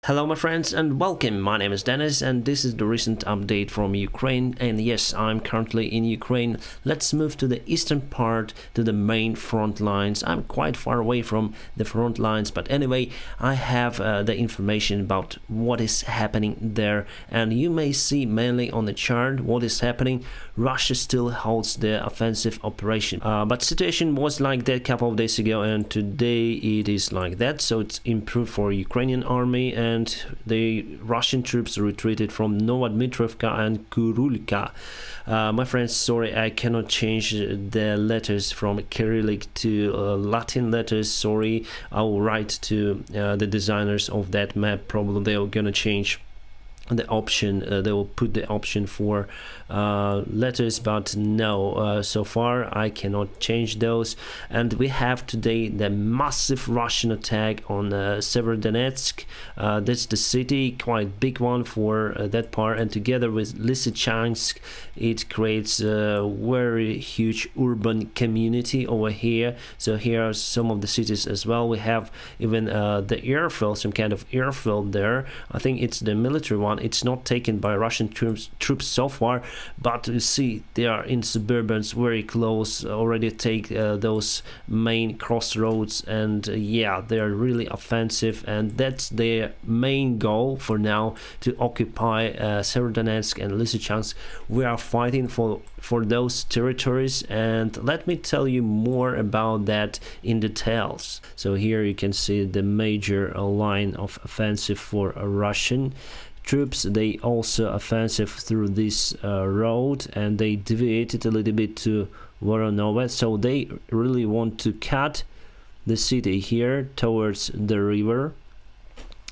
Hello my friends and welcome, my name is Dennis and this is the recent update from Ukraine, and yes, I'm currently in Ukraine. Let's move to the eastern part, to the main front lines. I'm quite far away from the front lines, but anyway, I have the information about what is happening there, and you may see mainly on the chart what is happening. Russia still holds the offensive operation, but situation was like that a couple of days ago, and today it is like that, so it's improved for Ukrainian army, and the Russian troops retreated from Novodmitrovka and Kurulka. My friends, sorry, I cannot change the letters from Cyrillic to Latin letters. Sorry, I will write to the designers of that map. Probably they are gonna change the option, they will put the option for letters, but no, so far I cannot change those. And we have today the massive Russian attack on Severodonetsk. That's the city, quite big one for that part, and together with Lysychansk it creates a very huge urban community over here. So here are some of the cities as well. We have even the airfield, some kind of airfield there. I think it's the military one. It's not taken by Russian troops so far, but you see they are in suburbans very close, already take those main crossroads, and yeah, they are really offensive, and that's their main goal for now, to occupy Severodonetsk and Lysychansk. We are fighting for those territories, and let me tell you more about that in details. So here you can see the major line of offensive for Russian troops. They also offensive through this road, and they deviated a little bit to Voronezh, so they really want to cut the city here towards the river,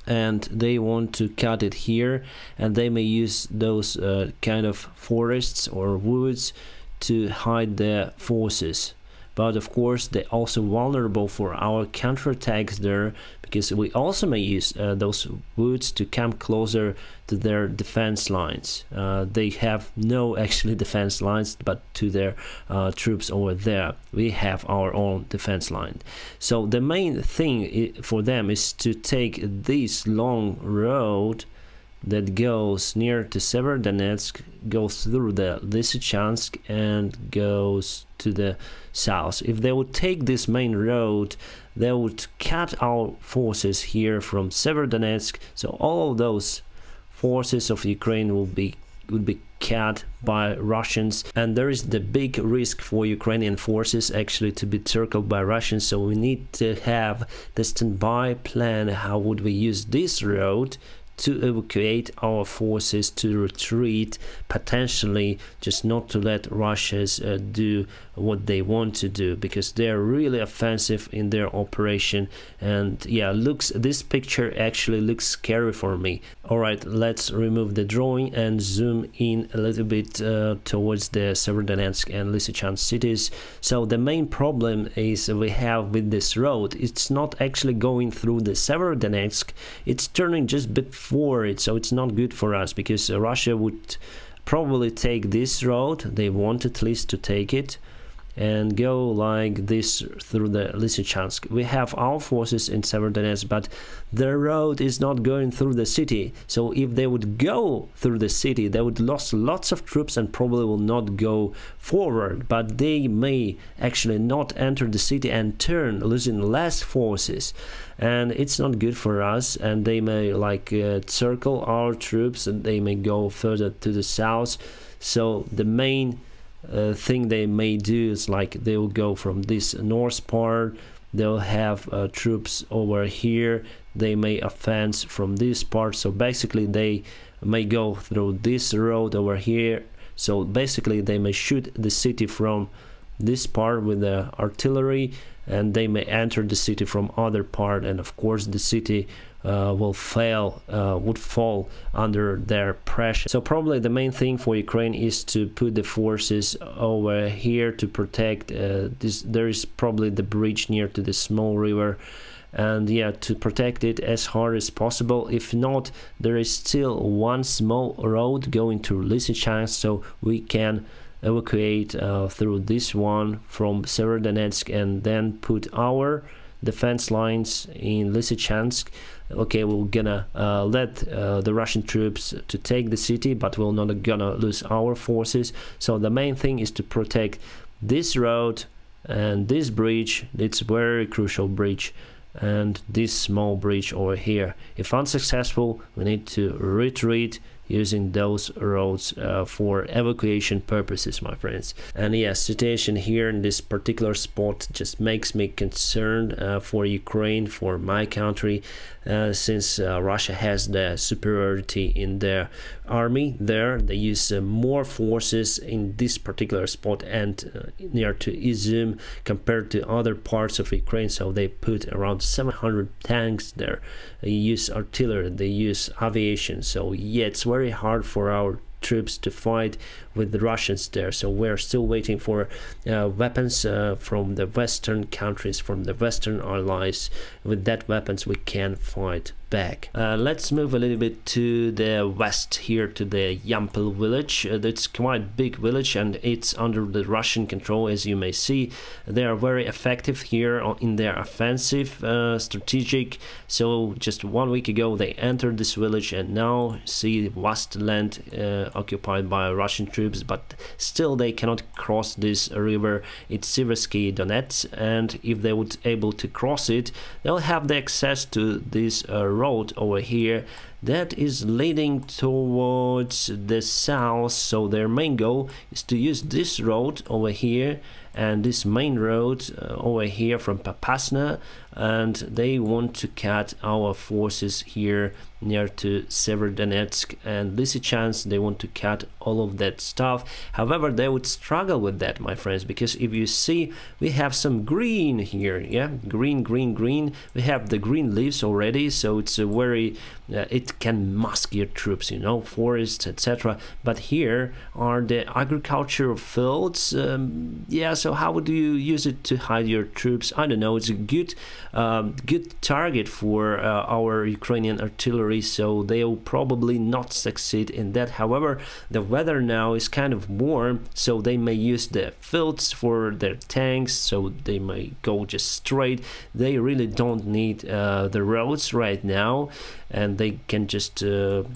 and they want to cut it here, and they may use those kind of forests or woods to hide their forces. But of course they're also vulnerable for our counterattacks there, because we also may use those woods to come closer to their defense lines. They have no actually defense lines, but to their troops over there we have our own defense line. So the main thing for them is to take this long road that goes near to Severodonetsk, goes through the Lysychansk and goes to the south. If they would take this main road, they would cut our forces here from Severodonetsk, so all of those forces of Ukraine would be cut by Russians, and there is the big risk for Ukrainian forces actually to be circled by Russians. So we need to have the standby plan. How would we use this road to evacuate our forces, to retreat, potentially just not to let Russians do what they want to do, because they're really offensive in their operation. And yeah, this picture actually looks scary for me. All right, let's remove the drawing and zoom in a little bit towards the Severodonetsk and Lysychansk cities. So the main problem is we have with this road, it's not actually going through the Severodonetsk, it's turning just a bit forward, so it's not good for us, because Russia would probably take this road. They want at least to take it and go like this through the Lysychansk. We have our forces in Severodonetsk, but the road is not going through the city. So if they would go through the city, they would lose lots of troops and probably will not go forward, but they may actually not enter the city and turn, losing less forces, and it's not good for us. And they may like circle our troops, and they may go further to the south. So the main thing they may do is like they will go from this north part, they'll have troops over here, they may offense from this part, so basically they may go through this road over here. So basically they may shoot the city from this part with the artillery, and they may enter the city from other part, and of course the city would fall under their pressure. So probably the main thing for Ukraine is to put the forces over here to protect this. There is probably the bridge near to the small river, and yeah, to protect it as hard as possible. If not, there is still one small road going to Lysychansk, so we can evacuate through this one from Severodonetsk, and then put our defense lines in Lysychansk. Okay, we're gonna let the Russian troops to take the city, but we're not gonna lose our forces. So the main thing is to protect this road and this bridge. It's very crucial bridge, and this small bridge over here. If unsuccessful, we need to retreat using those roads for evacuation purposes, my friends. And yes, situation here in this particular spot just makes me concerned for Ukraine, for my country, since Russia has the superiority in their army there. They use more forces in this particular spot and near to Izum compared to other parts of Ukraine. So they put around 700 tanks there. They use artillery, they use aviation. So yeah, it's very hard for our troops to fight with the Russians there. So we're still waiting for weapons from the Western countries, from the Western allies. With that weapons we can fight back. Let's move a little bit to the west here, to the Yampol village. It's quite big village and it's under the Russian control, as you may see. They are very effective here in their offensive, strategic. So just 1 week ago they entered this village, and now see vast land occupied by Russian troops, but still they cannot cross this river. It's Siversky Donets, and if they would able to cross it, they'll have the access to this road over here that is leading towards the south. So their main goal is to use this road over here and this main road over here from Popasna, and they want to cut our forces here near to Severodonetsk and Lysychansk. They want to cut all of that stuff. However, they would struggle with that, my friends, because if you see, we have some green here. Yeah, green. We have the green leaves already, so it's a very it can mask your troops, you know, forests, etc. But here are the agricultural fields. Yeah, so how would you use it to hide your troops? I don't know. It's a good target for our Ukrainian artillery, so they will probably not succeed in that. However, the weather now is kind of warm, so they may use the fields for their tanks, so they may go just straight. They really don't need the roads right now, and they can just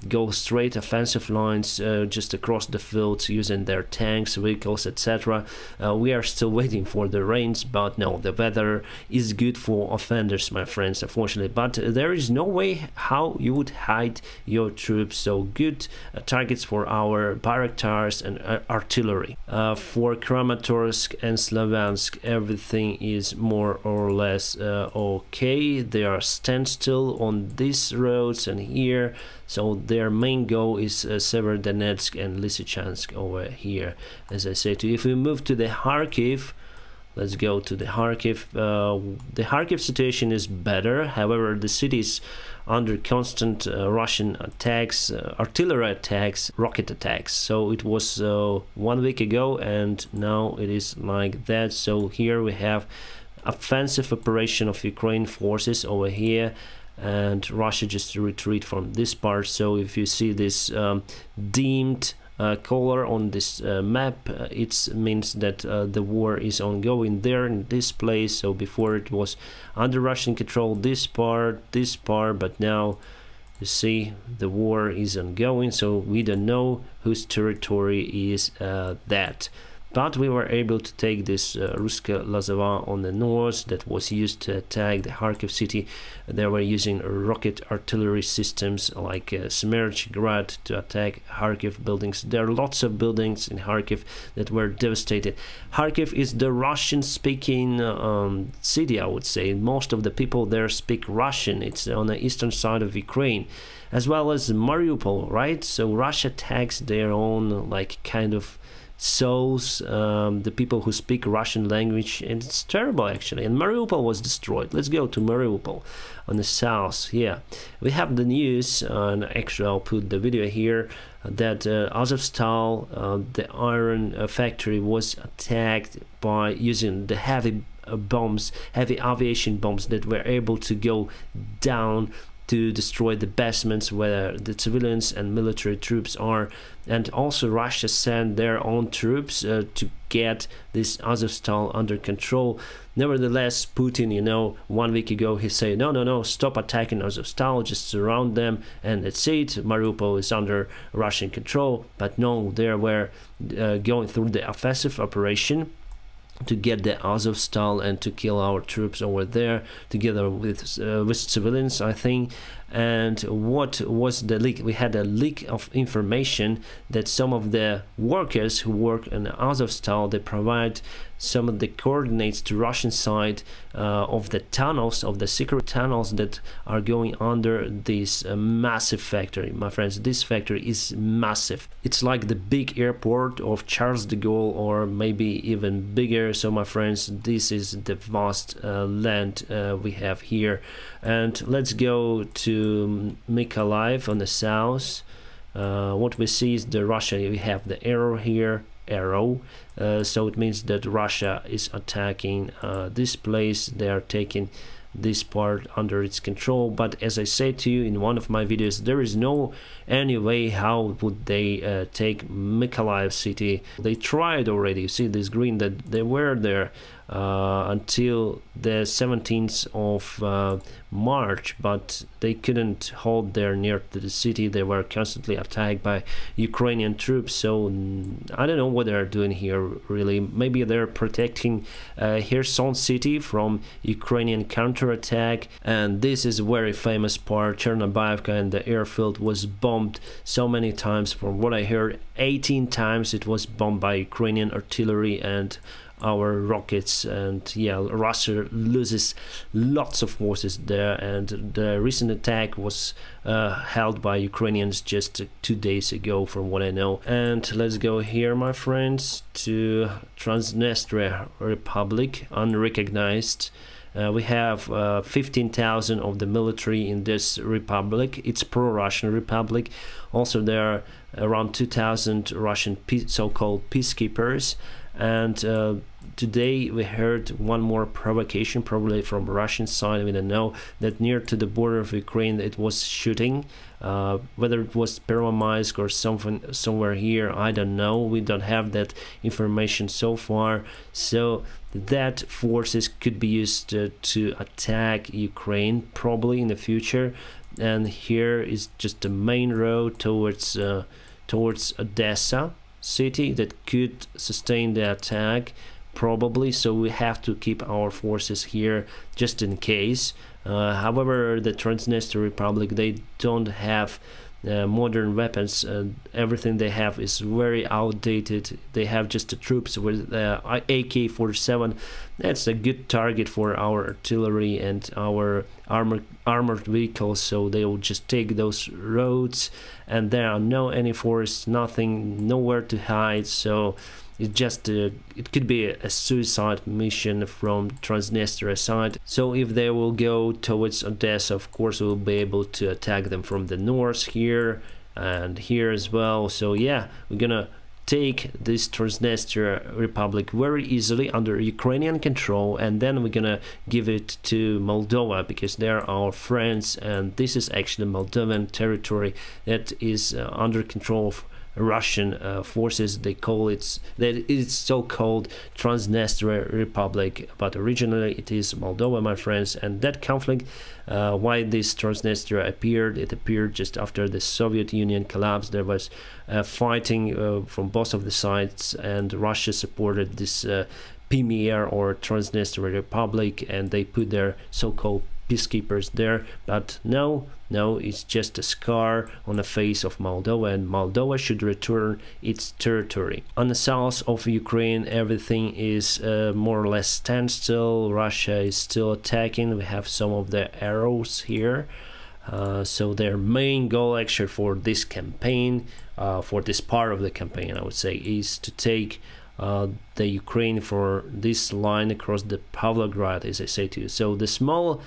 go straight offensive lines just across the fields using their tanks, vehicles, etc. We are still waiting for the rains, but no, the weather is good for offenders, my friends, unfortunately. But there is no way how you would hide your troops, so good targets for our Bayraktars and artillery. For Kramatorsk and Slaviansk, everything is more or less okay. They are standstill on these roads and here, so their main goal is Severodonetsk and Lysychansk over here. As I say to you, if we move to the Kharkiv, let's go to the Kharkiv. The Kharkiv situation is better. However, the city is under constant Russian attacks, artillery attacks, rocket attacks. So it was 1 week ago, and now it is like that. So here we have offensive operation of Ukraine forces over here, and Russia just retreat from this part. So if you see this dimmed color on this map, it means that the war is ongoing there in this place. So before it was under Russian control, this part, but now you see the war is ongoing, so we don't know whose territory is that. But we were able to take this Ruska Lazava on the north that was used to attack the Kharkiv city. They were using rocket artillery systems like Smerch Grad to attack Kharkiv buildings. There are lots of buildings in Kharkiv that were devastated. Kharkiv is the Russian-speaking city, I would say. Most of the people there speak Russian. It's on the eastern side of Ukraine, as well as Mariupol, right? So Russia attacks their own, like, kind of souls, the people who speak Russian language, and it's terrible actually. And Mariupol was destroyed. Let's go to Mariupol on the south. Yeah, we have the news, and actually I'll put the video here, that Azovstal, the iron factory, was attacked by using the heavy bombs, heavy aviation bombs that were able to go down to destroy the basements where the civilians and military troops are. And also Russia sent their own troops to get this Azovstal under control. Nevertheless, Putin, you know, 1 week ago he said, no, stop attacking Azovstal, just surround them and that's it. Mariupol is under Russian control. But no, they were going through the offensive operation to get the Azovstal and to kill our troops over there together with civilians, I think. And what was the leak? We had a leak of information that some of the workers who work in Azovstal, they provide some of the coordinates to Russian side of the tunnels, of the secret tunnels that are going under this massive factory. My friends, this factory is massive. It's like the big airport of Charles de Gaulle, or maybe even bigger. So my friends, this is the vast land we have here. And let's go to Mykolaiv on the south. What we see is the Russia, we have the arrow here, so it means that Russia is attacking this place. They are taking this part under its control. But as I said to you in one of my videos, there is no any way how would they take Mykolaiv city. They tried already. You see this green, that they were there until the 17th of March, but they couldn't hold there near to the city. They were constantly attacked by Ukrainian troops. So I don't know what they're doing here really. Maybe they're protecting Kherson city from Ukrainian counterattack. And this is a very famous part. Chernobyevka, and the airfield was bombed so many times. From what I heard, 18 times it was bombed by Ukrainian artillery and our rockets. And yeah, Russia loses lots of forces there, and the recent attack was held by Ukrainians just 2 days ago from what I know. And let's go here, my friends, to Transnistria Republic, unrecognized. We have 15,000 of the military in this republic. It's pro-Russian republic. Also there are around 2,000 Russian so-called peacekeepers. And today we heard one more provocation, probably from Russian side. We don't know, that near to the border of Ukraine it was shooting. Whether it was Pervomaisk or somewhere here, I don't know. We don't have that information so far. So that forces could be used to attack Ukraine probably in the future. And here is just the main road towards Odessa city that could sustain the attack probably. So we have to keep our forces here just in case. However, the Transnistria Republic, they don't have modern weapons. Everything they have is very outdated. They have just the troops with AK-47. That's a good target for our artillery and our armored vehicles, so they will just take those roads, and there are no any forests, nothing, nowhere to hide. So it's just it could be a suicide mission from Transnistria side. So if they will go towards Odessa, of course we'll be able to attack them from the north here and here as well. So yeah, we're gonna take this Transnistria Republic very easily under Ukrainian control, and then we're gonna give it to Moldova because they're our friends, and this is actually Moldovan territory that is under control of Russian forces. They call it that it's so-called Transnistria Republic, but originally it is Moldova, my friends. And that conflict, why this Transnistria appeared, it appeared just after the Soviet Union collapsed. There was fighting from both of the sides, and Russia supported this PMR or Transnistria Republic, and they put their so-called peacekeepers there. But no, it's just a scar on the face of Moldova, and Moldova should return its territory. On the south of Ukraine, everything is more or less standstill. Russia is still attacking. We have some of the arrows here. So their main goal actually for this campaign, for this part of the campaign, I would say, is to take the Ukraine for this line across the Pavlograd, as I say to you. So the small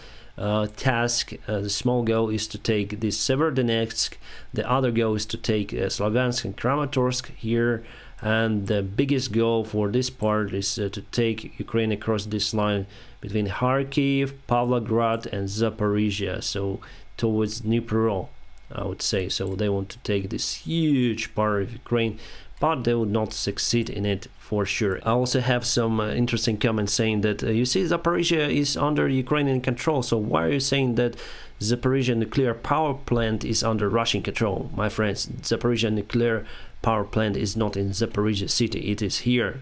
task, the small goal is to take this Severodonetsk. The other goal is to take Slavyansk and Kramatorsk here, and the biggest goal for this part is to take Ukraine across this line between Kharkiv, Pavlograd and Zaporizhia. So towards Dnipro, I would say. So they want to take this huge part of Ukraine, but they would not succeed in it for sure. I also have some interesting comments saying that you see Zaporizhia is under Ukrainian control, so why are you saying that Zaporizhia nuclear power plant is under Russian control? My friends, Zaporizhia nuclear power plant is not in Zaporizhia city, it is here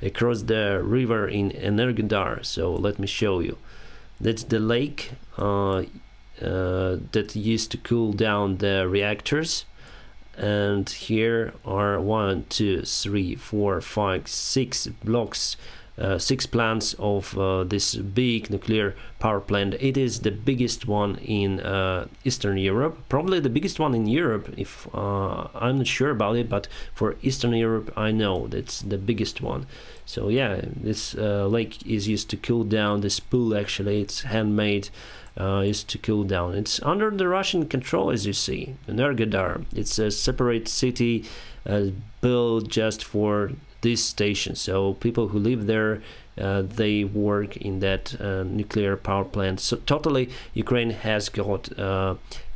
across the river in Energodar. So let me show you. That's the lake that used to cool down the reactors. And here are 1, 2, 3, 4, 5, 6 blocks, 6 plants of this big nuclear power plant. It is the biggest one in Eastern Europe, probably the biggest one in Europe. If I'm not sure about it, but for Eastern Europe I know that's the biggest one. So yeah, this lake is used to cool down. This pool, actually, it's handmade, is to cool down. It's under the Russian control, as you see. Energodar, it's a separate city built just for this station. So people who live there, they work in that nuclear power plant. So totally Ukraine has got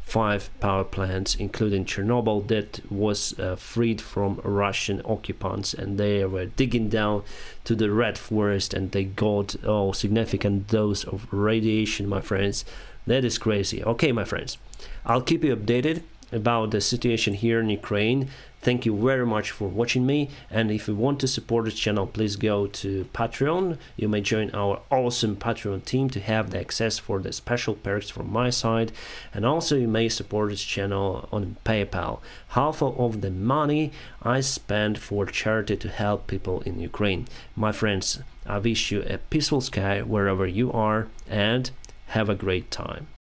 5 power plants, including Chernobyl, that was freed from Russian occupants, and they were digging down to the Red Forest, and they got significant dose of radiation, my friends. That is crazy. Okay, my friends, I'll keep you updated about the situation here in Ukraine. Thank you very much for watching me, and if you want to support this channel, please go to Patreon. You may join our awesome Patreon team to have the access for the special perks from my side, and also you may support this channel on PayPal. Half of the money I spend for charity to help people in Ukraine. My friends, I wish you a peaceful sky wherever you are, and have a great time.